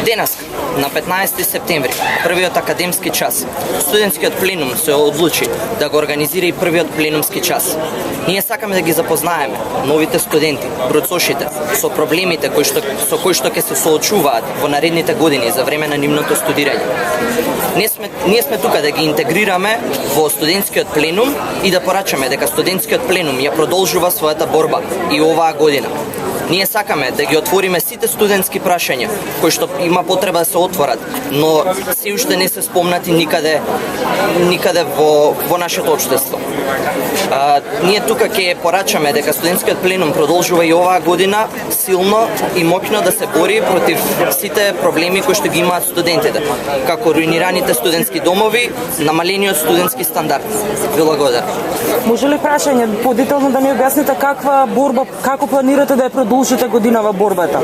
Денес, на 15 септември, првиот академски час, студентскиот пленум се одлучи да го организира и првиот пленумски час. Ние сакаме да ги запознаеме новите студенти, бруцошите, со проблемите со кои што ќе се соочуваат во наредните години за време на нивното студирање. Ние сме тука да ги интегрираме во студентскиот пленум и да порачаме дека студентскиот пленум ја продолжува својата борба и оваа година. Ние сакаме да ги отвориме сите студентски прашања кои што има потреба да се отворат, но се уште не се спомнати никаде во нашето општество. Ние тука ќе порачаме дека студентскиот пленум продолжува и оваа година силно и моќно да се бори против сите проблеми кои што ги имаат студентите, како руинираните студентски домови, намалениот студентски стандард. Ви благодарам. Може ли прашање подетално да ни објасните каква борба, како планирате да ја продолжите годинава борбата?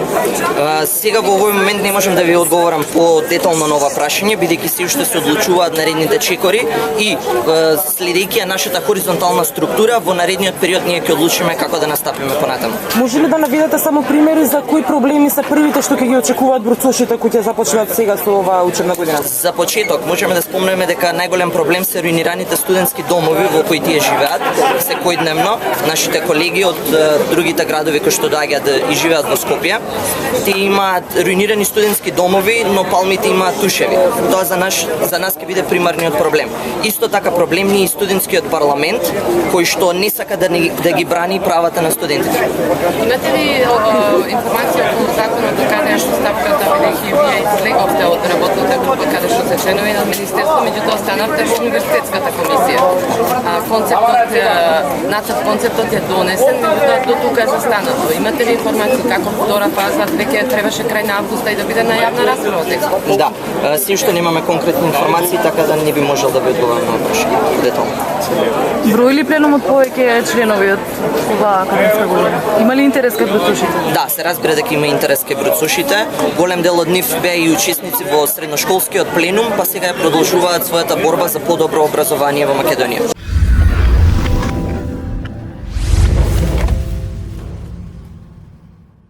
Сега во овој момент не можам да ви одговорам по-детално на ова прашање, бидејќи се уште се одлучуваат наредните чекори и следејќи нашата хоризонтална структура, во наредниот период ние ќе одлучиме како да настапиме понатаму. Може ли да наведете само примери за кои проблеми се првите што ќе ги очекуваат бруцошите кои ќе започнат сега со оваа учебна година? За почеток можеме да спомнеме дека најголем проблем се руинираните студентски домови во кои тие живеат секојдневно. Нашите колеги од другите градови кои што доаѓаат и живеат во Скопје, тие имаат руинирани студентски домови, но палмите имаат тушеви. Тоа за нас ќе биде примарниот проблем. Исто така проблем ни и студентскиот парламент, кој што не сака да ги брани правата на студентите. Имате ли информација околу законот каде што стапката, бидејќи вие излеговте од работната група каде што се членови на министерство, меѓутоа останавте во универзитетската комисија. Концептот е донесен, меѓутоа до тука е застанато. Имате ли информација како втора фаза веќе требаше крај на август и да биде на јавна расправа текстот? Да, се уште немаме конкретни информации, така да не би можел да ви одговорам на прашањето детално. Брои ли пленумот повеќе членови од оваа академска година? Има ли интерес кај бруцошите? Да, се разбира дека има интерес кај бруцошите. Голем дел од нив беа и учесници во средношколскиот пленум, па сега ја продолжуваат својата борба за подобро образование во Македонија.